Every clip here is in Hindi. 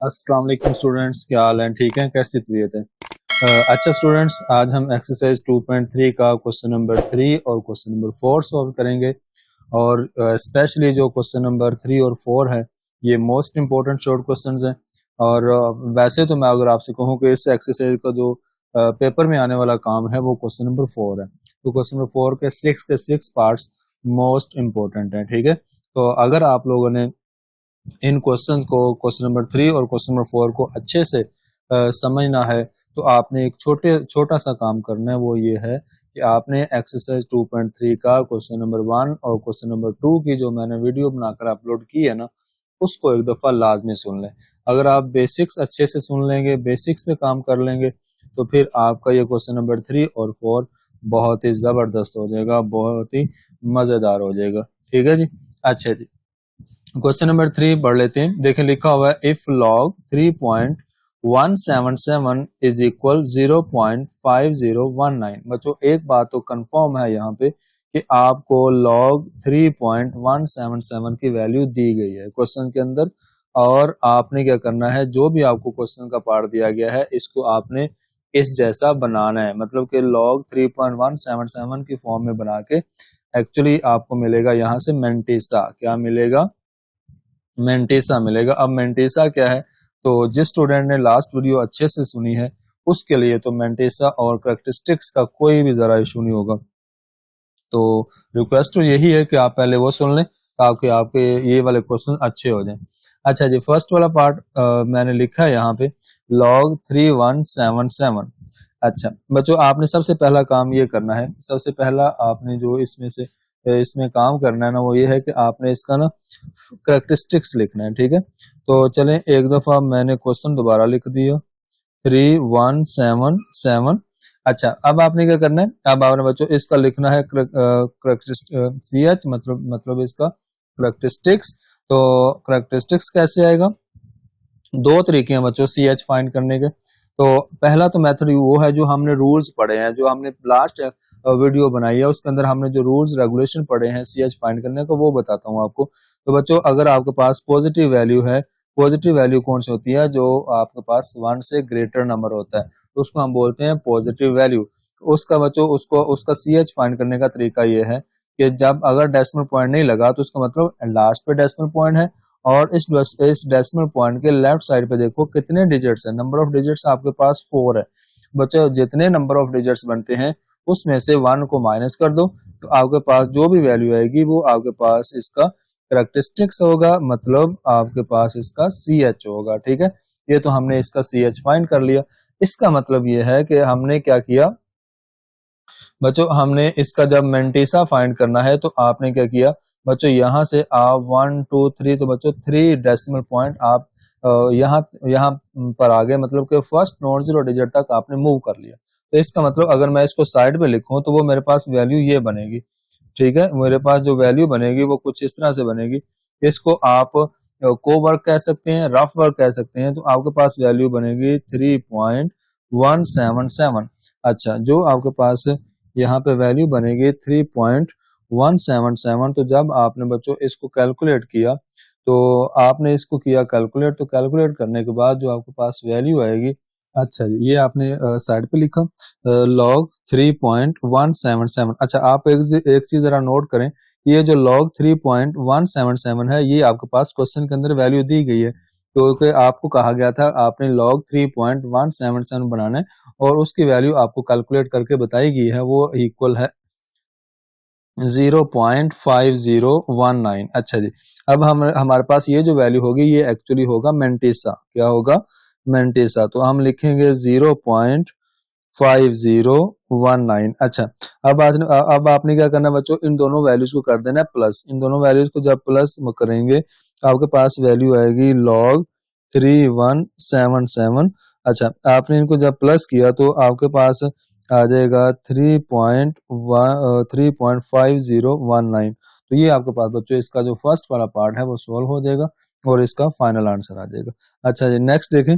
अस्सलाम वालेकुम स्टूडेंट्स, क्या हाल है? ठीक है, कैसी तबीयत है? अच्छा स्टूडेंट्स, आज हम एक्सरसाइज 2.3 का क्वेश्चन नंबर 3 और क्वेश्चन नंबर 4 सॉल्व करेंगे। और स्पेशली जो क्वेश्चन नंबर 3 और 4 है, ये मोस्ट इंपॉर्टेंट शॉर्ट क्वेश्चंस हैं। और वैसे तो मैं अगर आपसे कहूँ कि इस एक्सरसाइज का जो पेपर में आने वाला काम है वो क्वेश्चन नंबर 4 है, तो क्वेश्चन नंबर 4 के 6 पार्ट्स मोस्ट इंपॉर्टेंट हैं। ठीक है, तो अगर आप लोगों ने इन क्वेश्चंस को, क्वेश्चन नंबर 3 और क्वेश्चन नंबर 4 को अच्छे से समझना है, तो आपने एक छोटा सा काम करना है। वो ये है कि आपने एक्सरसाइज 2.3 का क्वेश्चन नंबर 1 और क्वेश्चन नंबर 2 की जो मैंने वीडियो बनाकर अपलोड की है ना, उसको एक दफ़ा लाजमी सुन लें। अगर आप बेसिक्स अच्छे से सुन लेंगे, बेसिक्स पे काम कर लेंगे, तो फिर आपका ये क्वेश्चन नंबर 3 और 4 बहुत ही ज़बरदस्त हो जाएगा, बहुत ही मज़ेदार हो जाएगा। ठीक है जी। अच्छा जी, क्वेश्चन नंबर 3 पढ़ लेते हैं। देखें, लिखा हुआ है इफ लॉग 3.177 इज इक्वल 0.5019। बच्चों, एक बात तो कंफर्म है यहाँ पे कि आपको लॉग 3.177 की वैल्यू दी गई है क्वेश्चन के अंदर, और आपने क्या करना है, जो भी आपको क्वेश्चन का पार्ट दिया गया है इसको आपने इस जैसा बनाना है। मतलब कि लॉग 3.177 की फॉर्म में बना के एक्चुअली आपको मिलेगा यहाँ से मेंटिसा। क्या मिलेगा? मेंटेसा मिलेगा। अब मेंटेसा क्या है, तो जिस स्टूडेंट ने लास्ट वीडियो अच्छे से सुनी है उसके लिए तो मेंटेसा और करेक्टरिस्टिक्स का कोई भी जरा इशू नहीं होगा। तो रिक्वेस्ट तो यही है कि आप पहले वो सुन लें ताकि आपके ये वाले क्वेश्चन अच्छे हो जाएं। अच्छा जी, फर्स्ट वाला पार्ट मैंने लिखा है यहाँ पे, लॉग 3177। अच्छा बच्चों, आपने सबसे पहला काम ये करना है, सबसे पहला आपने जो इसमें काम करना है ना, वो ये है कि आपने इसका ना करेक्टरिस्टिक्स लिखना है। ठीक है, तो चलें एक दफा मैंने क्वेश्चन दोबारा लिख दिया, 3177। अच्छा, अब आपने क्या करना है, अब आपने बच्चों इसका लिखना है सी एच, मतलब इसका करेक्टरिस्टिक्स। तो करेक्टरिस्टिक्स कैसे आएगा? दो तरीके हैं बच्चों सी एच फाइंड करने के। तो पहला तो मेथड वो है जो हमने रूल्स पढ़े हैं, जो हमने लास्ट वीडियो बनाई है उसके अंदर हमने जो रूल्स रेगुलेशन पढ़े हैं सी एच फाइंड करने का, वो बताता हूँ आपको। तो बच्चों, अगर आपके पास पॉजिटिव वैल्यू है, पॉजिटिव वैल्यू कौन सी होती है? जो आपके पास 1 से ग्रेटर नंबर होता है, तो उसको हम बोलते हैं पॉजिटिव वैल्यू। उसका बच्चों उसका सी एच फाइंड करने का तरीका ये है कि जब अगर डेसिमल पॉइंट नहीं लगा तो उसका मतलब लास्ट पे डेसिमल पॉइंट है, और इस डेसिमल पॉइंट के लेफ्ट साइड पे देखो कितने डिजिट्स है। नंबर ऑफ डिजिट्स आपके पास 4 है। बच्चों, जितने नंबर ऑफ डिजिट्स बनते हैं उसमें से 1 को माइनस कर दो, तो आपके पास जो भी वैल्यू आएगी वो आपके पास इसका करेक्टरिस्टिक्स होगा, मतलब आपके पास इसका सी एच होगा। ठीक है, ये तो हमने इसका सी एच फाइंड कर लिया। इसका मतलब ये है कि हमने क्या किया बच्चों, हमने इसका जब मेंटेसा फाइंड करना है तो आपने क्या किया बच्चों, यहाँ से आप 1 2 3, तो बच्चों 3 डेसिमल पॉइंट आप यहाँ यहाँ पर आ गए, मतलब कि फर्स्ट नॉन जीरो डिजिट तक आपने मूव कर लिया। तो इसका मतलब अगर मैं इसको साइड पे लिखूं तो वो मेरे पास वैल्यू ये बनेगी। ठीक है, मेरे पास जो वैल्यू बनेगी वो कुछ इस तरह से बनेगी। इसको आप को वर्क कह सकते हैं, रफ वर्क कह सकते हैं। तो आपके पास वैल्यू बनेगी 3.177। अच्छा, जो आपके पास यहाँ पे वैल्यू बनेगी 3.177। तो जब आपने बच्चों इसको कैलकुलेट किया, तो आपने इसको किया कैलकुलेट, तो कैलकुलेट करने के बाद जो आपके पास वैल्यू आएगी, अच्छा जी, ये आपने साइड पे लिखा लॉग 3.177। अच्छा, आप एक चीज जरा नोट करें, ये जो लॉग 3.177 है ये आपके पास क्वेश्चन के अंदर वैल्यू दी गई है, क्योंकि आपको कहा गया था आपने लॉग 3.177 बनाना है, और उसकी वैल्यू आपको कैलकुलेट करके बताई गई है, वो इक्वल है 0.5019। अच्छा जी, अब हमारे पास ये जो वैल्यू होगी ये एक्चुअली होगा मेंटेसा। क्या होगा? मेंटेसा। तो हम लिखेंगे 0.5019। अच्छा, अब आपने क्या करना है बच्चों, इन दोनों वैल्यूज को कर देना है प्लस। इन दोनों वैल्यूज को जब प्लस करेंगे तो आपके पास वैल्यू आएगी लॉग 3177। अच्छा, आपने इनको जब प्लस किया तो आपके पास आ जाएगा 3.5019। तो ये आपके पास बच्चों इसका जो फर्स्ट वाला पार्ट है वो सोल्व हो जाएगा और इसका फाइनल आंसर आ जाएगा। अच्छा जी, नेक्स्ट देखें।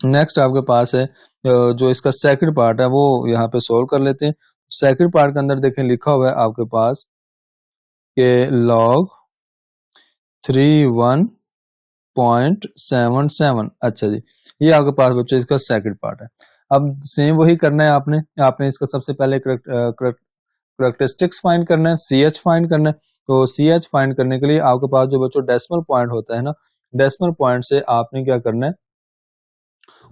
नेक्स्ट आपके पास है जो इसका सेकंड पार्ट है वो यहाँ पे सोल्व कर लेते हैं। सेकंड पार्ट के अंदर देखें, लिखा हुआ है आपके पास के लॉग 31 0.77। अच्छा जी, ये आपके पास बच्चों इसका सेकंड पार्ट है। अब सेम वही करना है आपने इसका सबसे पहले करेक्टरिस्टिक्स फाइंड करना है, CH फाइंड करना है। तो CH फाइंड करने के लिए आपके पास जो बच्चों डेसिमल पॉइंट होता है ना, डेसिमल पॉइंट से आपने क्या करना है,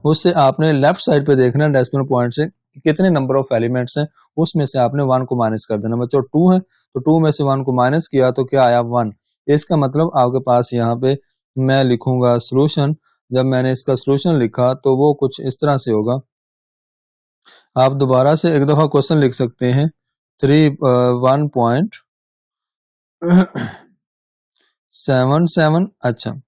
उससे आपने लेफ्ट साइड पे देखना है डेसिमल पॉइंट से कितने नंबर ऑफ एलिमेंट्स हैं, उसमें से आपने 1 को माइनस कर देना। बच्चों 2 है तो 2 में से 1 को माइनस किया तो क्या आया 1। इसका मतलब आपके पास यहाँ पे मैं लिखूंगा सोल्यूशन। जब मैंने इसका सोल्यूशन लिखा तो वो कुछ इस तरह से होगा। आप दोबारा से एक दफा क्वेश्चन लिख सकते हैं 1.77। अच्छा,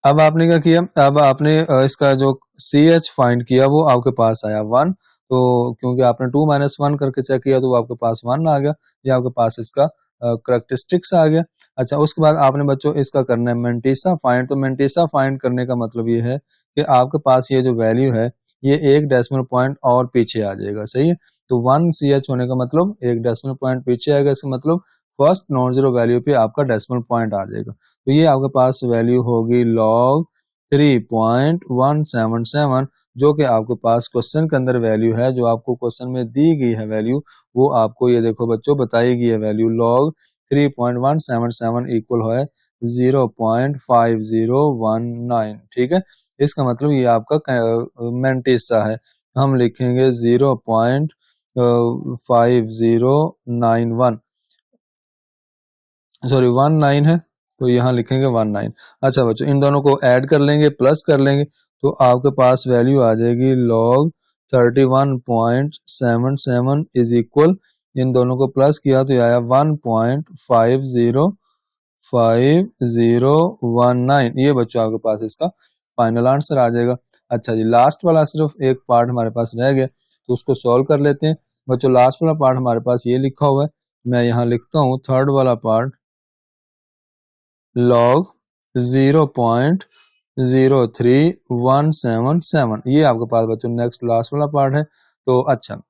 अब आपने क्या किया, अब आपने इसका जो CH फाइंड किया वो आपके पास आया 1। तो क्योंकि आपने 2 माइनस 1 करके चेक किया तो वो आपके पास 1 आ गया, ये आपके पास इसका करेक्टरिस्टिक्स आ गया। अच्छा, उसके बाद आपने बच्चों इसका करना है मेंटिसा फाइंड। तो मेंटिसा फाइंड करने का मतलब ये है कि आपके पास ये जो वैल्यू है ये एक डेसिमल पॉइंट और पीछे आ जाएगा, सही है। तो 1 CH होने का मतलब एक डेसिमल पॉइंट पीछे आएगा, इसका मतलब फर्स्ट नॉन जीरो वैल्यू पे आपका डेसिमल पॉइंट आ जाएगा। तो ये आपके पास वैल्यू होगी log 3.177, जो कि आपके पास क्वेश्चन के अंदर वैल्यू है, जो आपको क्वेश्चन में दी गई है वैल्यू, वो आपको ये देखो बच्चों बताई गई है वैल्यू log 3.177 इक्वल है 0.5019। ठीक है, इसका मतलब ये आपका मेंटिसा है। हम लिखेंगे 0.5091, सॉरी 19 है तो यहाँ लिखेंगे 19। अच्छा बच्चों, इन दोनों को ऐड कर लेंगे, प्लस कर लेंगे, तो आपके पास वैल्यू आ जाएगी log 31.77 इज इक्वल, इन दोनों को प्लस किया तो आया 1.5019। ये बच्चों आपके पास इसका फाइनल आंसर आ जाएगा। अच्छा जी, लास्ट वाला सिर्फ एक पार्ट हमारे पास रह गया तो उसको सॉल्व कर लेते हैं। बच्चों लास्ट वाला पार्ट हमारे पास ये लिखा हुआ है, मैं यहाँ लिखता हूँ थर्ड वाला पार्ट log 0.03177। ये आपके पास बच्चों नेक्स्ट लास्ट वाला पार्ट है। तो अच्छा,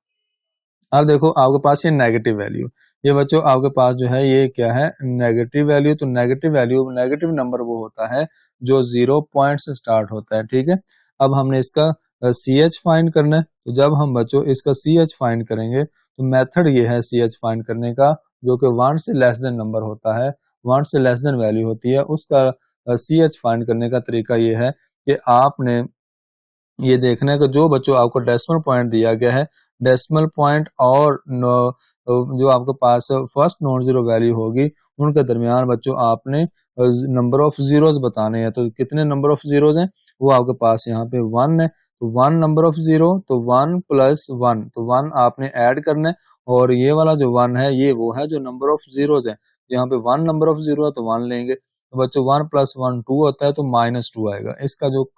अब देखो आपके पास ये नेगेटिव वैल्यू, ये बच्चों आपके पास जो है ये क्या है, नेगेटिव वैल्यू। तो नेगेटिव वैल्यू, नेगेटिव नंबर वो होता है जो 0 पॉइंट से स्टार्ट होता है। ठीक है, अब हमने इसका CH फाइंड करना है। तो जब हम बच्चों इसका CH फाइंड करेंगे तो मेथड ये है CH फाइंड करने का, जो कि 1 से लेस देन नंबर होता है, 1 से लेस देन वैल्यू होती है, उसका CH फाइंड करने का तरीका ये है कि आपने ये देखना है कि जो बच्चों आपको डेसिमल पॉइंट दिया गया है, डेसिमल पॉइंट और जो आपके पास फर्स्ट नॉन जीरो वैल्यू होगी, उनके दरमियान बच्चों आपने नंबर ऑफ जीरोस बताने हैं। तो कितने नंबर ऑफ जीरोस हैं, वो आपके पास यहाँ पे 1 है। तो 1 नंबर ऑफ जीरो, तो 1 प्लस 1, तो 1 आपने ऐड करना है, और ये वाला जो 1 है ये वो है जो नंबर ऑफ जीरोस है। यहाँ पे 1 नंबर ऑफ जीरो है तो 1 लेंगे। तो बच्चों 1 प्लस 1 2 होता है, तो -2 आएगा। इसका जो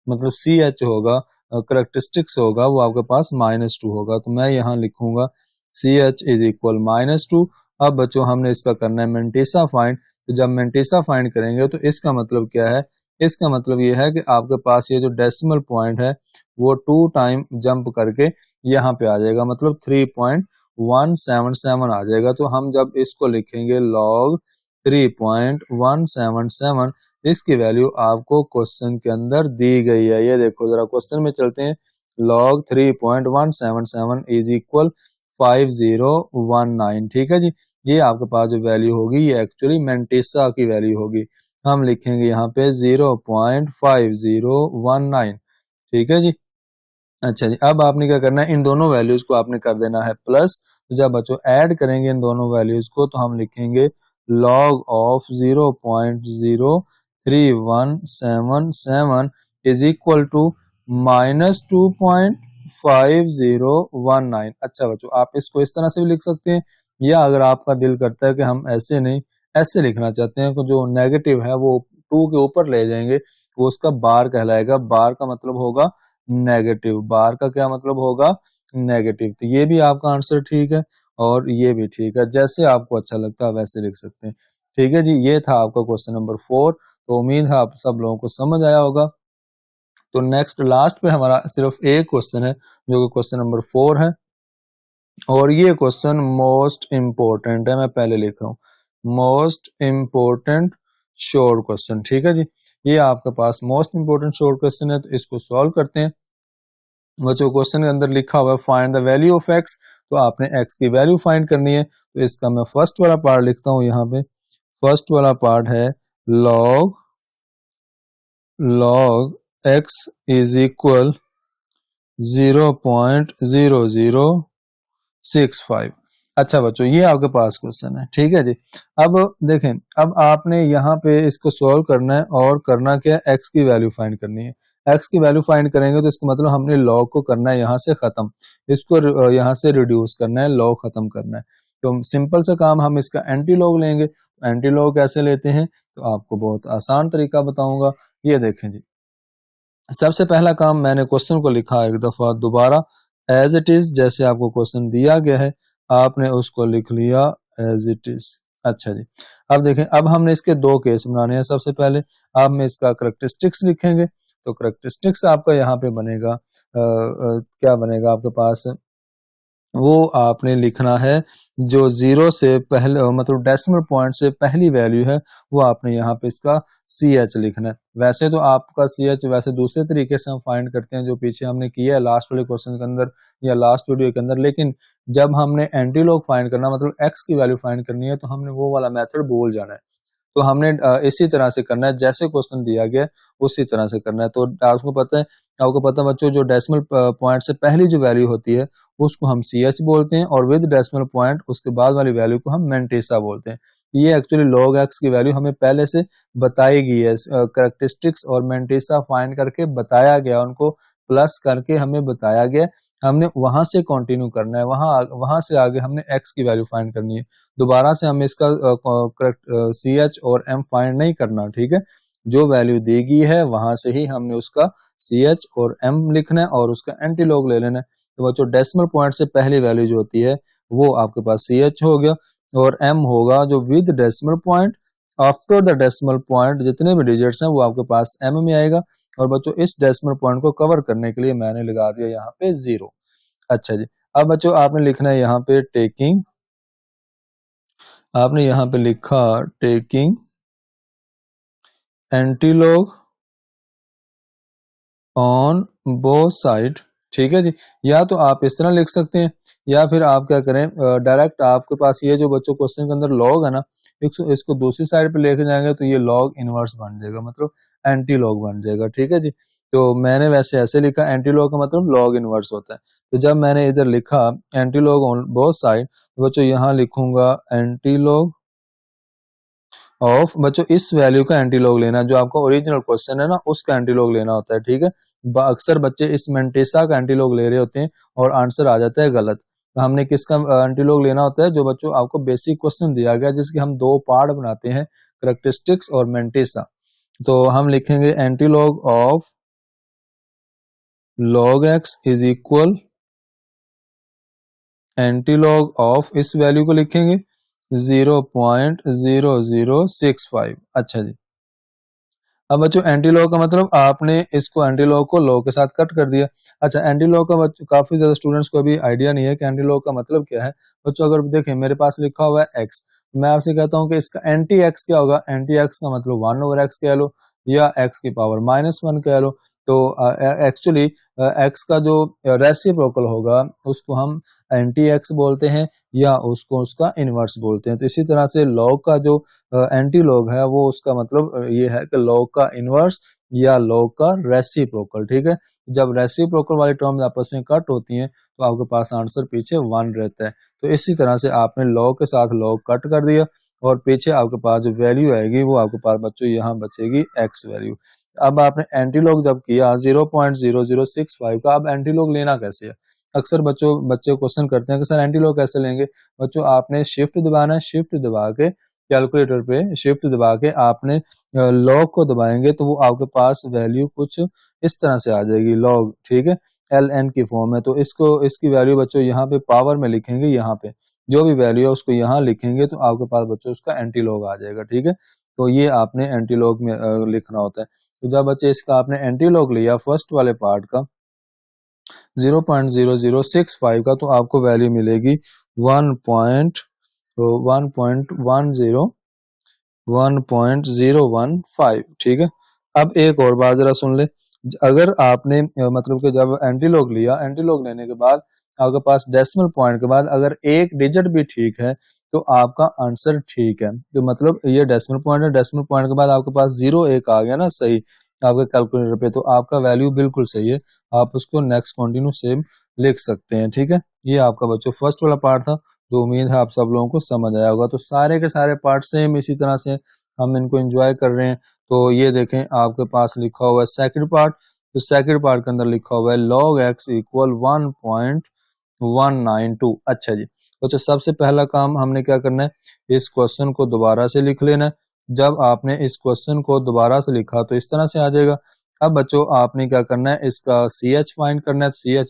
मतलब CH होगा, करेक्टरिस्टिक्स होगा, वो आपके पास -2 होगा। तो मैं यहाँ लिखूंगा CH इज इक्वल -2। अब बच्चों हमने इसका करना है मेंटिसा फाइंड। तो जब मेंटिसा फाइंड करेंगे तो इसका मतलब क्या है, इसका मतलब ये है कि आपके पास ये जो डेसिमल पॉइंट है वो 2 टाइम जंप करके यहाँ पे आ जाएगा, मतलब 3.177 आ जाएगा। तो हम जब इसको लिखेंगे log 3.177, इसकी वैल्यू आपको क्वेश्चन के अंदर दी गई है। ये देखो जरा क्वेश्चन में चलते हैं, log 3.177 इज इक्वल 5019। ठीक है जी, ये आपके पास जो वैल्यू होगी ये एक्चुअली मेंटिसा की वैल्यू होगी। हम लिखेंगे यहाँ पे 0.5019। ठीक है जी। अच्छा जी, अब आपने क्या करना है, इन दोनों वैल्यूज को आपने कर देना है प्लस। तो जब बच्चों ऐड करेंगे इन दोनों वैल्यूज को तो हम लिखेंगे log of 0.03177 is equal to -2.5019। अच्छा बच्चों, आप इसको इस तरह से भी लिख सकते हैं, या अगर आपका दिल करता है कि हम ऐसे नहीं ऐसे लिखना चाहते हैं, तो जो नेगेटिव है वो 2 के ऊपर ले जाएंगे, वो उसका बार कहलाएगा। बार का मतलब होगा नेगेटिव, बार का क्या मतलब होगा, नेगेटिव। तो ये भी आपका आंसर ठीक है और ये भी ठीक है, जैसे आपको अच्छा लगता है वैसे लिख सकते हैं। ठीक है जी, ये था आपका क्वेश्चन नंबर 4। तो उम्मीद है आप सब लोगों को समझ आया होगा। तो नेक्स्ट लास्ट पे हमारा सिर्फ एक क्वेश्चन है जो कि क्वेश्चन नंबर 4 है, और ये क्वेश्चन मोस्ट इंपोर्टेंट है। मैं पहले लिख रहा हूँ मोस्ट इंपोर्टेंट शॉर्ट क्वेश्चन, ठीक है जी। ये आपके पास मोस्ट इंपोर्टेंट शॉर्ट क्वेश्चन है, तो इसको सॉल्व करते हैं। बच्चों क्वेश्चन के अंदर लिखा हुआ है find the value of x, तो आपने एक्स की वैल्यू फाइंड करनी है। तो इसका मैं फर्स्ट वाला पार्ट लिखता हूं यहाँ पे। फर्स्ट वाला पार्ट है log x इज इक्वल 0.0065। अच्छा बच्चों, ये आपके पास क्वेश्चन है, ठीक है जी। अब देखें, अब आपने यहाँ पे इसको सॉल्व करना है और करना क्या है, एक्स की वैल्यू फाइंड करनी है। एक्स की वैल्यू फाइंड करेंगे तो इसका मतलब हमने लॉग को करना है यहाँ से खत्म, इसको यहाँ से रिड्यूस करना है, लॉग खत्म करना है। तो सिंपल सा काम, हम इसका एंटी लॉग लेंगे। एंटी लॉग कैसे लेते हैं, तो आपको बहुत आसान तरीका बताऊंगा। ये देखें जी, सबसे पहला काम, मैंने क्वेश्चन को लिखा एक दफा दोबारा एज इट इज, जैसे आपको क्वेश्चन दिया गया है आपने उसको लिख लिया एज इट इज। अच्छा जी, अब देखें, अब हमने इसके दो केस बनाने हैं। सबसे पहले आप में इसका करेक्टरिस्टिक्स लिखेंगे, तो करेक्टरिस्टिक्स आपका यहाँ पे बनेगा क्या बनेगा आपके पास, वो आपने लिखना है जो जीरो से पहले मतलब डेसिमल पॉइंट से पहली वैल्यू है, वो आपने यहाँ पे इसका CH लिखना है। वैसे तो आपका CH वैसे दूसरे तरीके से हम फाइंड करते हैं, जो पीछे हमने किया है लास्ट वाले क्वेश्चन के अंदर या लास्ट वीडियो के अंदर, लेकिन जब हमने एंटी लॉग फाइंड करना मतलब एक्स की वैल्यू फाइंड करनी है, तो हमने वो वाला मेथड भूल जाना है। तो हमने इसी तरह से करना है, जैसे क्वेश्चन दिया गया उसी तरह से करना है। तो आपको पता है बच्चों, जो डेसिमल पॉइंट से पहली जो वैल्यू होती है उसको हम CH बोलते हैं, और विद डेसिमल पॉइंट उसके बाद वाली वैल्यू को हम मेंटेसा बोलते हैं। ये एक्चुअली log x की वैल्यू हमें पहले से बताई गई है, करेक्टरिस्टिक्स और मेंटेसा फाइंड करके बताया गया, उनको प्लस करके हमें बताया गया। हमने वहां से कंटिन्यू करना है, वहां से आगे हमने x की वैल्यू फाइंड करनी है। दोबारा से हमें इसका CH और M फाइंड नहीं करना, ठीक है। जो वैल्यू दी गई है वहां से ही हमने उसका CH और M लिखना है और उसका एंटी लॉग ले लेना है। तो बच्चों, डेसिमल पॉइंट से पहली वैल्यू जो होती है वो आपके पास CH हो गया, और M होगा जो with decimal point, after the decimal point जितने भी डिजिट्स हैं वो आपके पास M में आएगा। और बच्चों, इस डेसिमल पॉइंट को कवर करने के लिए मैंने लगा दिया यहाँ पे 0। अच्छा जी, अब बच्चों आपने लिखना है यहाँ पे टेकिंग, आपने यहाँ पे लिखा taking antilog on both side, ठीक है जी। या तो आप इस तरह लिख सकते हैं, या फिर आप क्या करें, डायरेक्ट आपके पास ये जो बच्चों क्वेश्चन के अंदर लॉग है ना, इसको दूसरी साइड पे लेके जाएंगे तो ये लॉग इनवर्स बन जाएगा, मतलब एंटी लॉग बन जाएगा, ठीक है जी। तो मैंने वैसे ऐसे लिखा, एंटी लॉग का मतलब लॉग इनवर्स होता है। तो जब मैंने इधर लिखा anti log on both side, तो बच्चों यहाँ लिखूंगा एंटी लॉग ऑफ, बच्चों इस वैल्यू का एंटीलॉग लेना, जो आपका ओरिजिनल क्वेश्चन है ना उसका एंटीलॉग लेना होता है, ठीक है। अक्सर बच्चे इस मेंटेसा का एंटीलॉग ले रहे होते हैं और आंसर आ जाता है गलत। तो हमने किसका एंटीलॉग लेना होता है, जो बच्चों आपको बेसिक क्वेश्चन दिया गया जिसके हम दो पार्ट बनाते हैं, करेक्टरिस्टिक्स और मेंटेसा। तो हम लिखेंगे antilog of log x is equal antilog of, इस वैल्यू को लिखेंगे 0.0065। अच्छा जी, अब बच्चों एंटीलॉग का मतलब आपने इसको एंटीलॉग को लॉग के साथ कट कर दिया। अच्छा, एंटीलॉग का काफी ज्यादा स्टूडेंट्स को अभी आइडिया नहीं है कि एंटीलॉग का मतलब क्या है। बच्चों अगर देखें, मेरे पास लिखा हुआ है x, मैं आपसे कहता हूं कि इसका एंटी x क्या होगा। एंटी x का मतलब 1/x कह लो, या x की पावर -1 कह लो। तो एक्चुअली x का जो रेसिप्रोकल होगा उसको हम एंटी x बोलते हैं, या उसको उसका इनवर्स बोलते हैं। तो इसी तरह से लॉग का जो एंटी लॉग है वो उसका मतलब ये है कि लॉग का इनवर्स या लॉग का रेसिप्रोकल, ठीक है। जब रेसिप्रोकल वाली टर्म्स आपस में कट होती हैं तो आपके पास आंसर पीछे 1 रहता है। तो इसी तरह से आपने लॉग के साथ लॉग कट कर दिया, और पीछे आपके पास जो वैल्यू आएगी वो आपके पास बच्चों यहाँ बचेगी x वैल्यू। अब आपने एंटीलॉग जब किया 0.0065 का, अब एंटीलॉग लेना कैसे है। अक्सर बच्चे क्वेश्चन करते हैं कि सर एंटीलॉग कैसे लेंगे। बच्चों आपने शिफ्ट दबाना है, शिफ्ट दबा के कैलकुलेटर पे शिफ्ट दबा के आपने लॉग को दबाएंगे तो वो आपके पास वैल्यू कुछ इस तरह से आ जाएगी लॉग, ठीक है, ln की फॉर्म में। तो इसकी वैल्यू बच्चों यहाँ पे पावर में लिखेंगे, यहाँ पे जो भी वैल्यू है उसको यहाँ लिखेंगे तो आपके पास बच्चों उसका एंटी लॉग आ जाएगा, ठीक है। तो ये आपने एंटी लॉग में लिखना होता है। तो जब बच्चे इसका आपने एंटी लॉग लिया फर्स्ट वाले पार्ट का 0.0065 का, तो आपको वैल्यू मिलेगी 1.10 1.015। ठीक है, अब एक और बात जरा सुन ले। अगर आपने मतलब कि जब एंटीलॉग लिया, एंटीलॉग लेने के बाद आपके पास डेसिमल पॉइंट के बाद अगर एक डिजिट भी ठीक है तो आपका आंसर ठीक है। तो मतलब ये डेसिमल पॉइंट है, डेसिमल पॉइंट के बाद आपके पास 0 1 आ गया ना सही आपके कैलकुलेटर पे, तो आपका वैल्यू बिल्कुल सही है, आप उसको नेक्स्ट कंटिन्यू सेम लिख सकते हैं। ठीक है, ये आपका बच्चों फर्स्ट वाला पार्ट था, जो उम्मीद है आप सब लोगों को समझ आया होगा। तो सारे के सारे पार्ट सेम इसी तरह से हम इनको एंजॉय कर रहे हैं। तो ये देखें आपके पास लिखा हुआ है सेकंड पार्ट, तो सेकंड पार्ट के अंदर लिखा हुआ है log x इक्वल 1.192। अच्छा जी, तो सबसे पहला काम हमने क्या करना है, इस क्वेश्चन को दोबारा से लिख लेना है। जब आपने इस क्वेश्चन को दोबारा से लिखा तो इस तरह से आ जाएगा। अब बच्चों आपने क्या करना है, इसका CH फाइंड करना है। CH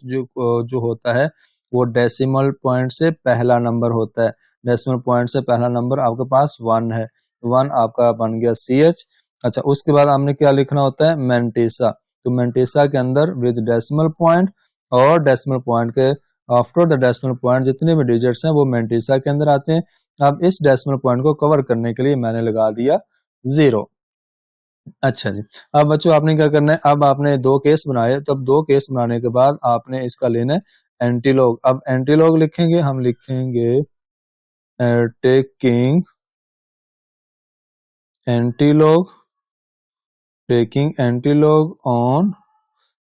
जो होता है वो डेसिमल पॉइंट से पहला नंबर होता है। डेसिमल पॉइंट से पहला नंबर आपके पास 1 है, 1 आपका बन गया CH। अच्छा, उसके बाद हमने क्या लिखना होता है, मेंटेसा। तो मेंटेसा के अंदर विद डेसिमल पॉइंट और डेसिमल पॉइंट के आफ्टर द डेसिमल पॉइंट जितने भी डिजिट्स हैं वो मेंटेसा के अंदर आते हैं। अब इस डेसिमल पॉइंट को कवर करने के लिए मैंने लगा दिया 0। अच्छा जी, अब बच्चों आपने क्या करना है, अब आपने दो केस बनाए, तब दो केस बनाने के बाद आपने इसका लेना है एंटीलॉग। अब एंटीलॉग लिखेंगे, हम लिखेंगे taking antilog, taking antilog on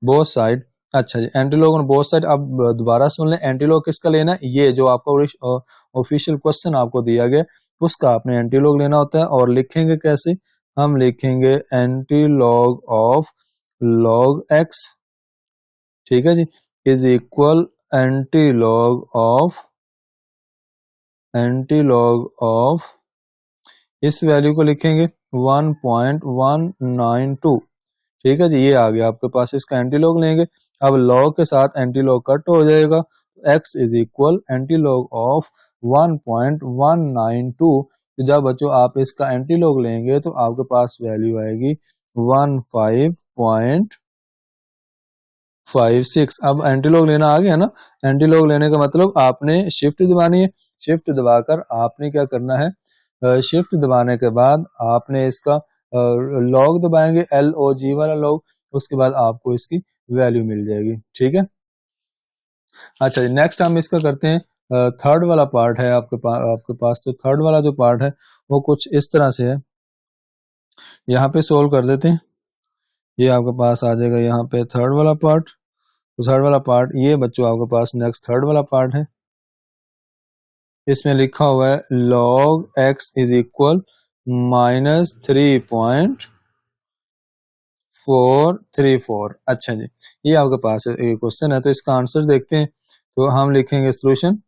both side. अच्छा जी, एंटीलॉग ऑन बोथ साइड। अब दोबारा सुन लें, एंटीलॉग किसका लेना है, ये जो आपका ऑफिशियल क्वेश्चन आपको दिया गया उसका आपने एंटीलॉग लेना होता है। और लिखेंगे कैसे, हम लिखेंगे एंटीलॉग ऑफ log x, ठीक है जी, इज इक्वल एंटीलॉग ऑफ इस वैल्यू को लिखेंगे 1.192। ठीक है जी, ये आ गया आपके पास, इसका एंटीलॉग लेंगे। अब लॉग के साथ एंटीलॉग कट हो जाएगा, x is equal antilog of 1.192। तो जब बच्चों आप इसका एंटीलॉग लेंगे तो आपके पास वैल्यू आएगी 15.56। अब एंटीलॉग लेना आ गया ना, एंटीलॉग लेने का मतलब आपने शिफ्ट दबानी है। शिफ्ट दबाकर आपने क्या करना है, शिफ्ट दबाने के बाद आपने इसका लॉग दबाएंगे, LOG वाला लॉग, उसके बाद आपको इसकी वैल्यू मिल जाएगी। ठीक है, अच्छा जी, नेक्स्ट हम इसका करते हैं थर्ड वाला पार्ट है आपके पास। तो थर्ड वाला जो पार्ट है वो कुछ इस तरह से है, यहाँ पे सोल्व कर देते हैं। ये आपके पास आ जाएगा यहाँ पे थर्ड वाला पार्ट। तो थर्ड वाला पार्ट ये बच्चों आपके पास नेक्स्ट थर्ड वाला पार्ट है। इसमें लिखा हुआ है log x इज इक्वल -3.434। अच्छा जी, ये आपके पास क्वेश्चन है, तो इसका आंसर देखते हैं। तो हम लिखेंगे सोल्यूशन।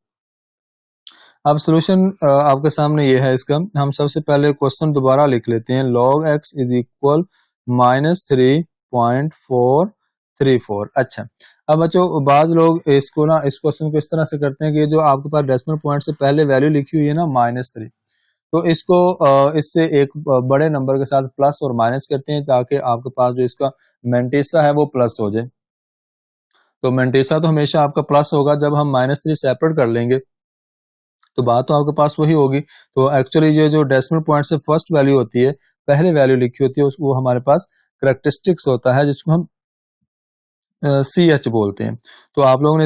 अब सोल्यूशन आपके सामने ये है इसका। हम सबसे पहले क्वेश्चन दोबारा लिख लेते हैं, log x इज इक्वल -3.434। अच्छा, अब बच्चों बाज लोग इसको ना, इस क्वेश्चन को इस तरह से करते हैं कि जो आपके पास डेसिमल पॉइंट से पहले वैल्यू लिखी हुई है ना -3, तो इसको इससे एक बड़े नंबर के साथ प्लस और माइनस करते हैं ताकि आपके पास जो इसका मेंटेसा है वो प्लस हो जाए। तो मेंटेसा तो हमेशा आपका प्लस होगा, जब हम -3 सेपरेट कर लेंगे तो बात तो आपके पास वही होगी। तो एक्चुअली ये जो डेसिमल पॉइंट से फर्स्ट वैल्यू होती है, पहले वैल्यू लिखी होती है, वो हमारे पास करेक्टरिस्टिक्स होता है जिसको हम CH बोलते हैं। तो आप लोगों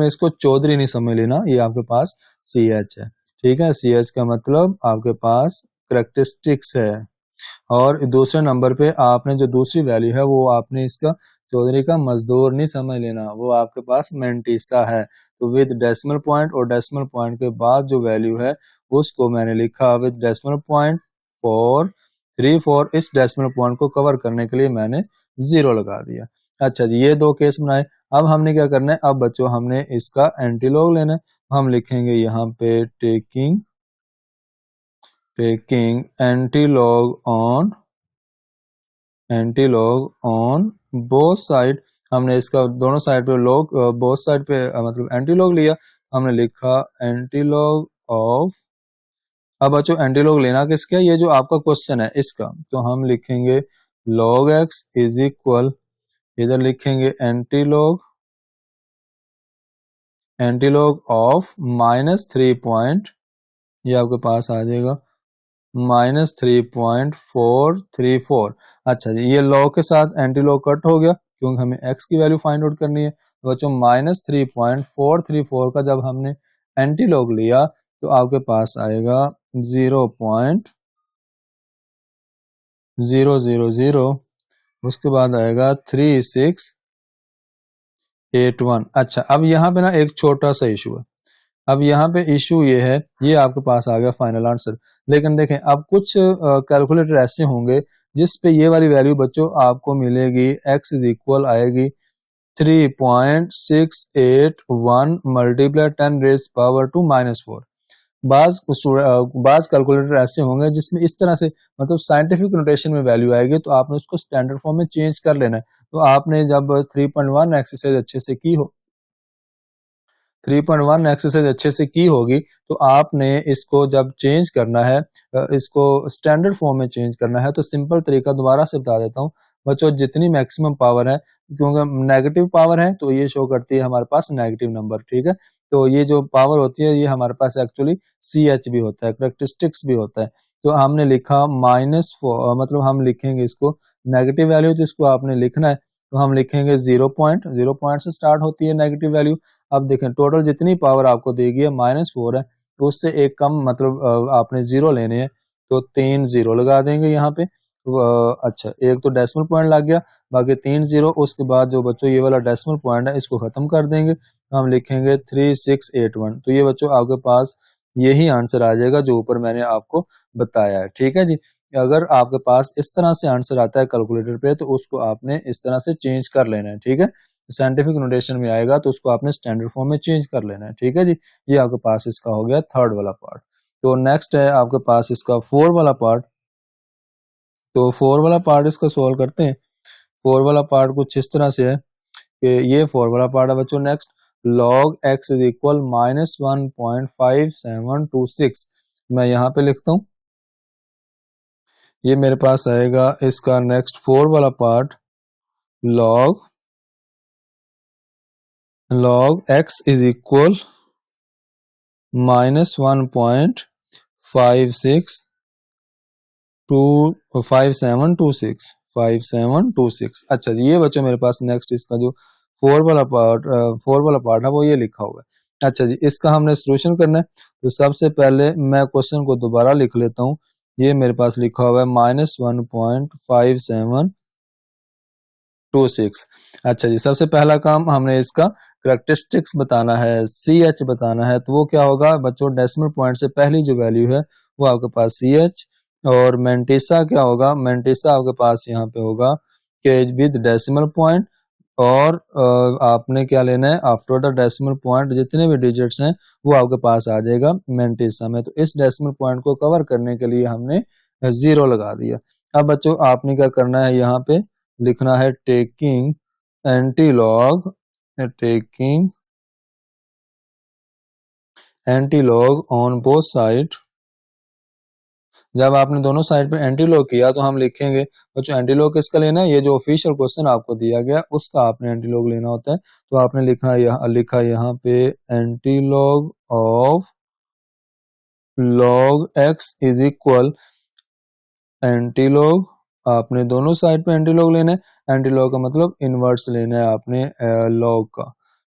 ने इसको चौधरी नहीं समझ लेना, ये आपके पास CH है। ठीक है, CH का मतलब आपके पास करेक्टरिस्टिक्स है। और दूसरे नंबर पे आपने जो दूसरी वैल्यू है वो आपने इसका चौधरी का मजदूर नहीं समझ लेना, वो आपके पास मेंटीसा है। तो विद डेसिमल पॉइंट और डेसिमल पॉइंट के बाद जो वैल्यू है उसको मैंने लिखा विद डेसिमल पॉइंट 434। इस डेसिमल पॉइंट को कवर करने के लिए मैंने 0 लगा दिया। अच्छा जी, ये दो केस बनाए। अब हमने क्या करना है, अब बच्चों हमने इसका एंटीलॉग लेना है। हम लिखेंगे यहाँ पे taking antilog on both side. हमने इसका दोनों साइड पे लॉग, बोथ साइड पे मतलब एंटीलॉग लिया। हमने लिखा एंटीलॉग ऑफ। अब बच्चों एंटीलॉग लेना किसका, ये जो आपका क्वेश्चन है इसका, तो हम लिखेंगे log x इज इक्वल, इधर लिखेंगे एंटीलॉग ऑफ -3 पॉइंट, ये आपके पास आ जाएगा -3.434। अच्छा जी, ये लॉग के साथ एंटी लॉग कट हो गया क्योंकि हमें x की वैल्यू फाइंड आउट करनी है। तो बच्चों -3.434 का जब हमने एंटी लॉग लिया तो आपके पास आएगा 0.000, उसके बाद आएगा 3681। अच्छा, अब यहाँ पे ना एक छोटा सा इशू है। अब यहाँ पे इशू ये है, ये आपके पास आ गया फाइनल आंसर। लेकिन देखें, अब कुछ कैलकुलेटर ऐसे होंगे जिस पे ये वाली वैल्यू बच्चों आपको मिलेगी, x इज इक्वल आएगी 3.681 मल्टीप्लाई 10⁻⁻⁴। बाज कैलकुलेटर ऐसे होंगे जिसमें इस तरह से मतलब साइंटिफिक नोटेशन में वैल्यू आएगी, तो आपने उसको स्टैंडर्ड फॉर्म में चेंज कर लेना है। तो आपने जब 3.1 एक्सरसाइज अच्छे से की हो 3.1 एक्सरसाइज अच्छे से की होगी, तो आपने इसको जब चेंज करना है, इसको स्टैंडर्ड फॉर्म में चेंज करना है, तो सिंपल तरीका दोबारा से बता देता हूँ बच्चों। जितनी मैक्सिमम पावर है, क्योंकि नेगेटिव पावर है तो ये शो करती है हमारे पास नेगेटिव नंबर, ठीक है। तो ये जो पावर होती है ये हमारे पास एक्चुअली CH भी होता है, करेक्टरिस्टिक्स भी होता है। तो हमने लिखा -4, मतलब हम लिखेंगे इसको नेगेटिव वैल्यू, तो इसको आपने लिखना है तो हम लिखेंगे 0 से स्टार्ट होती है नेगेटिव वैल्यू। अब देखें टोटल जितनी पावर आपको देगी है -4 है, तो उससे एक कम मतलब आपने 0 लेने हैं, तो 3 0 लगा देंगे यहाँ पे। अच्छा, एक तो डेसिमल पॉइंट लग गया, बाकी 3 0। उसके बाद जो बच्चों ये वाला डेसिमल पॉइंट है इसको खत्म कर देंगे, तो हम लिखेंगे 3681। तो ये बच्चों आपके पास यही आंसर आ जाएगा जो ऊपर मैंने आपको बताया है, ठीक है जी। अगर आपके पास इस तरह से आंसर आता है कैलकुलेटर पे, तो उसको आपने इस तरह से चेंज कर लेना है, ठीक है। साइंटिफिक नोटेशन में आएगा तो उसको आपने स्टैंडर्ड फॉर्म में चेंज कर लेना है, ठीक है जी। ये आपके पास इसका हो गया थर्ड वाला पार्ट। तो नेक्स्ट है आपके पास इसका 4 वाला पार्ट। तो 4 वाला पार्ट इसका सोल्व करते हैं। 4 वाला पार्ट कुछ इस तरह से है कि ये 4 वाला पार्ट है बच्चों। Next, log x is equal -1.5726। मैं यहाँ पे लिखता हूँ, ये मेरे पास आएगा इसका नेक्स्ट 4 वाला part. log x is equal -1.5726। अच्छा जी, ये बच्चों मेरे पास नेक्स्ट इसका जो 4 वाला पार्ट है वो ये लिखा हुआ है। अच्छा जी, इसका हमने सोल्यूशन करना है। तो सबसे पहले मैं क्वेश्चन को दोबारा लिख लेता हूँ। ये मेरे पास लिखा हुआ है -1.5726। अच्छा जी, सबसे पहला काम हमने इसका करेक्टरिस्टिक्स बताना है, CH बताना है। तो वो क्या होगा बच्चों, डेसिमल पॉइंट से पहली जो वैल्यू है वो आपके पास CH, और मेंटिसा क्या होगा, मेंटिसा आपके पास यहाँ पे होगा कि विद डेसिमल पॉइंट, और आपने क्या लेना है, आफ्टर द डेसिमल पॉइंट जितने भी डिजिट्स हैं वो आपके पास आ जाएगा मेंटिसा में। तो इस डेसिमल पॉइंट को कवर करने के लिए हमने 0 लगा दिया। अब बच्चों आपने क्या करना है, यहाँ पे लिखना है taking anti log on both side. जब आपने दोनों साइड पे एंटी लॉग किया तो हम लिखेंगे बच्चों एंटी लॉग किसका लेना है, ये जो ऑफिशियल क्वेश्चन आपको दिया गया उसका आपने एंटी लॉग लेना होता है। तो आपने लिखा यहाँ पे anti log of log x is equal anti log, आपने दोनों साइड पे एंटी लॉग लेना है। एंटी लॉग का मतलब इनवर्स लेना है आपने लॉग का,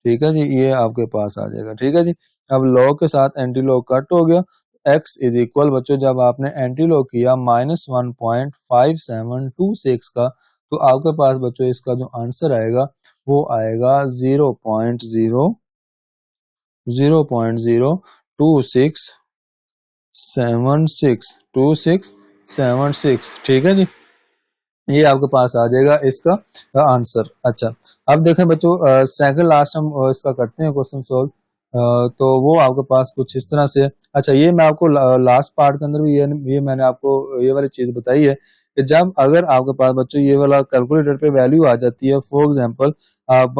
ठीक है जी। ये आपके पास आ जाएगा, ठीक है जी। अब लॉग के साथ एंटी लॉग कट हो गया। x इज इक्वल बच्चों जब आपने एंटी लॉग किया -1.5726 का, तो आपके पास बच्चों इसका जो आंसर आएगा वो आएगा 0.02676, ठीक है जी। ये आपके पास आ जाएगा इसका आंसर। अच्छा, अब देखें बच्चों सेकंड लास्ट हम इसका करते हैं क्वेश्चन सोल्व। तो वो आपके पास कुछ इस तरह से है। अच्छा, ये मैं आपको लास्ट पार्ट के अंदर भी ये मैंने आपको ये वाली चीज बताई है कि जब अगर आपके पास बच्चों ये वाला कैलकुलेटर पे वैल्यू आ जाती है, फॉर एग्जांपल आप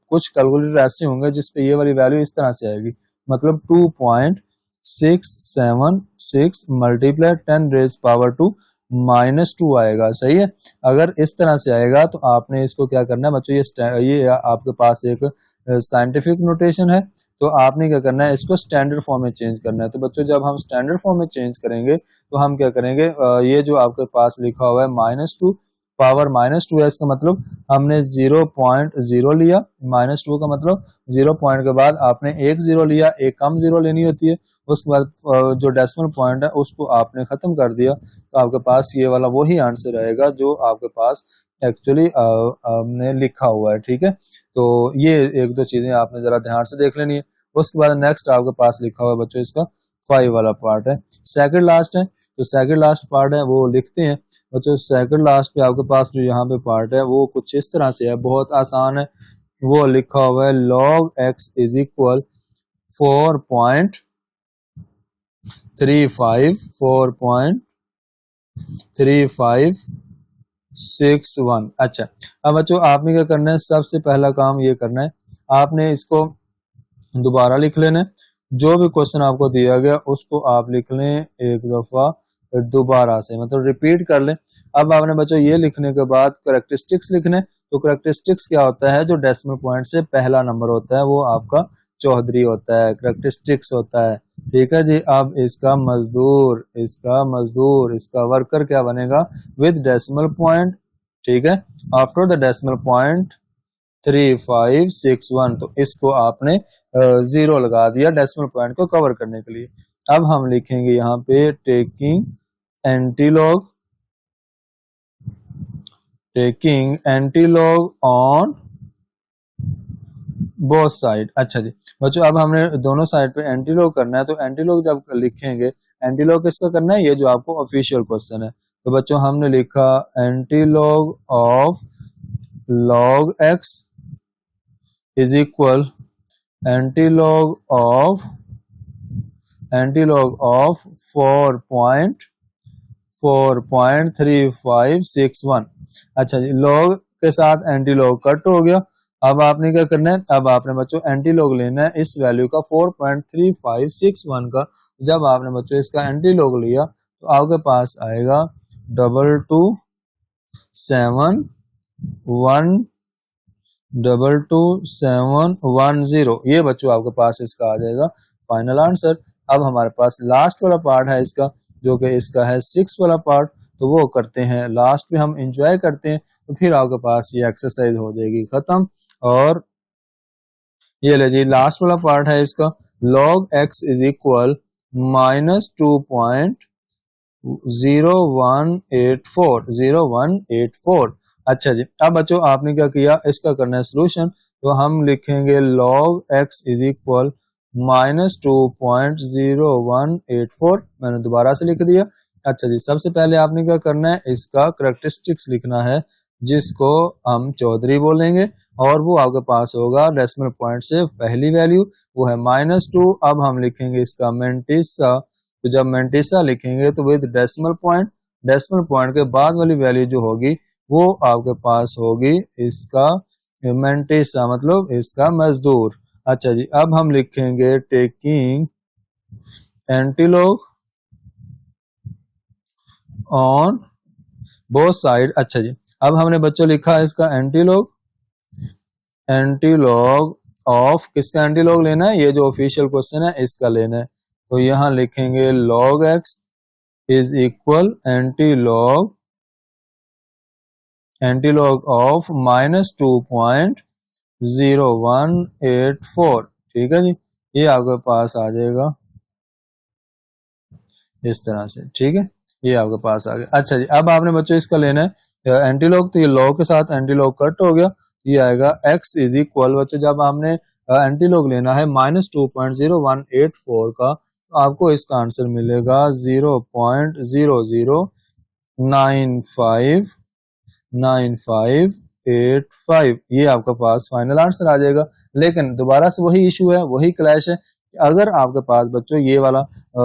कुछ कैलकुलेटर ऐसे होंगे जिसपे ये वाली वैल्यू इस तरह से आएगी, मतलब 2.676 मल्टीप्लाई 10⁻² -2 आएगा, सही है। अगर इस तरह से आएगा तो आपने इसको क्या करना है बच्चों, ये आपके पास एक साइंटिफिक नोटेशन है, तो आपने क्या करना है, इसको स्टैंडर्ड फॉर्म में चेंज करना है। तो बच्चों जब हम स्टैंडर्ड फॉर्म में चेंज करेंगे तो हम क्या करेंगे, ये जो आपके पास लिखा हुआ है -2 पावर -2 है, इसका मतलब हमने 0.0 लिया, -2 का मतलब 0 पॉइंट के बाद आपने एक 0 लिया, एक कम 0 लेनी होती है, उसके बाद जो डेसिमल पॉइंट है उसको आपने खत्म कर दिया, तो आपके पास ये वाला वही आंसर रहेगा जो आपके पास एक्चुअली हमने लिखा हुआ है। ठीक है, तो ये एक दो चीजें आपने जरा ध्यान से देख लेनी है। उसके बाद नेक्स्ट आपके पास लिखा हुआ है बच्चों, इसका 5 वाला पार्ट है, सेकंड लास्ट है, तो सेकंड लास्ट पार्ट है वो लिखते हैं बच्चों। सेकंड लास्ट पे आपके पास जो यहाँ पे पार्ट है वो कुछ इस तरह से है, बहुत आसान है। वो लिखा हुआ है log x इज इक्वल 4.35 अच्छा, अब बच्चों आपने क्या करना है, सबसे पहला काम ये करना है, आपने इसको दोबारा लिख लेना है। जो भी क्वेश्चन आपको दिया गया उसको आप लिख लें एक दफा दोबारा से, मतलब रिपीट कर लें। अब आपने बच्चों ये लिखने के बाद करेक्टरिस्टिक्स लिखने, तो करेक्टरिस्टिक्स क्या होता है, जो डेसिमल पॉइंट से पहला नंबर होता है वो आपका चौधरी होता है, करेक्टरिस्टिक्स होता है। ठीक है जी, अब इसका मजदूर इसका वर्कर क्या बनेगा, विद डेसिमल पॉइंट। ठीक है, आफ्टर द डेसिमल पॉइंट 3561, तो इसको आपने 0 लगा दिया डेसिमल पॉइंट को कवर करने के लिए। अब हम लिखेंगे यहाँ पे taking antilog on both side. अच्छा जी बच्चों, अब हमने दोनों साइड पे एंटीलॉग करना है, तो एंटीलॉग जब लिखेंगे, एंटीलॉग किसका करना है, ये जो आपको ऑफिशियल क्वेश्चन है। तो बच्चों हमने लिखा antilog of log x is equal antilog of 4.3561। अच्छा जी, log के साथ एंटीलॉग कट हो गया। अब आपने क्या करना है, अब आपने बच्चों एंटीलॉग लेना है इस वैल्यू का 4.3561 का। जब आपने बच्चों इसका एंटीलॉग लिया तो आपके पास आएगा 222710। ये बच्चों आपके पास इसका आ जाएगा फाइनल आंसर। अब हमारे पास लास्ट वाला पार्ट है इसका, जो कि इसका है 6 वाला पार्ट, तो वो करते हैं लास्ट में, हम एंजॉय करते हैं, तो फिर आपके पास ये एक्सरसाइज हो जाएगी खत्म। और ये ले जी लास्ट वाला पार्ट है इसका, log x इज इक्वल -2.0184। अच्छा जी, अब बच्चों आपने क्या किया, इसका करना है सोल्यूशन, तो हम लिखेंगे log x इज इक्वल -2.0184। मैंने दोबारा से लिख दिया। अच्छा जी, सबसे पहले आपने क्या करना है, इसका करेक्टरिस्टिक्स लिखना है, जिसको हम चौधरी बोलेंगे, और वो आपके पास होगा डेसिमल पॉइंट से पहली वैल्यू, वो है -2। अब हम लिखेंगे इसका मेंटिसा, तो जब मेंटिसा लिखेंगे तो विद डेसिमल पॉइंट के बाद वाली वैल्यू जो होगी वो आपके पास होगी इसका मेंटिसा, मतलब इसका मजदूर। अच्छा जी, अब हम लिखेंगे taking antilog on both side. अच्छा जी, अब हमने बच्चों लिखा है इसका एंटीलॉग ऑफ, किसका एंटीलॉग लेना है, ये जो ऑफिशियल क्वेश्चन है इसका लेना है। तो यहां लिखेंगे log x is equal antilog of -2.0184। ठीक है जी, ये आपके पास आ जाएगा इस तरह से। ठीक है, ये आपके पास आ गया। अच्छा जी, अब आपने बच्चों इसका लेना है एंटीलॉग, तो ये log के साथ एंटीलॉग कट हो गया, ये आएगा x इज इक्वल, बच्चों जब आपने एंटीलॉग लेना है -2.0184 का, तो आपको इसका आंसर मिलेगा 0.00959585। ये आपका पास फाइनल आंसर आ जाएगा। लेकिन दोबारा से वही इशू है, वही क्लैश है, अगर आपके पास बच्चों ये वाला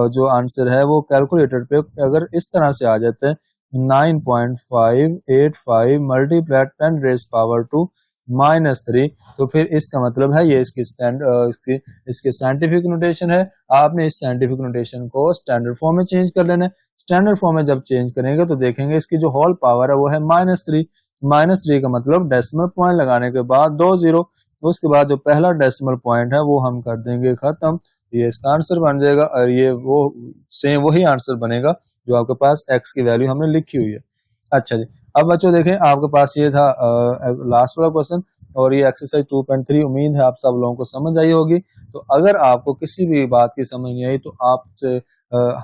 जो आंसर है वो कैलकुलेटर पे अगर इस तरह से आ जाता है 9.585 मल्टीप्लाई 10⁻², -3, तो फिर इसका मतलब है ये इसकी इसके साइंटिफिक नोटेशन है। आपने इस साइंटिफिक नोटेशन को स्टैंडर्ड फॉर्म में चेंज कर लेना है। स्टैंडर्ड फॉर्म में जब चेंज करेंगे तो देखेंगे इसकी जो होल पावर है वो है -3। -3 का मतलब डेसिमल पॉइंट लगाने के बाद 2 0, उसके बाद जो पहला डेसिमल पॉइंट है वो हम कर देंगे खत्म, ये इसका आंसर बन जाएगा और ये वो सेम वही आंसर बनेगा जो आपके पास x की वैल्यू हमने लिखी हुई है। अच्छा जी, अब बच्चों देखें आपके पास ये था लास्ट वाला क्वेश्चन और ये एक्सरसाइज 2.3। उम्मीद है आप सब लोगों को समझ आई होगी। तो अगर आपको किसी भी बात की समझ नहीं आई तो आपसे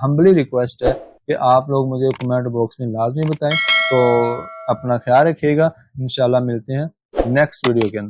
हम्बली रिक्वेस्ट है कि आप लोग मुझे कमेंट बॉक्स में लाजमी बताएं। तो अपना ख्याल रखिएगा, इंशाल्लाह मिलते हैं नेक्स्ट वीडियो के अंदर।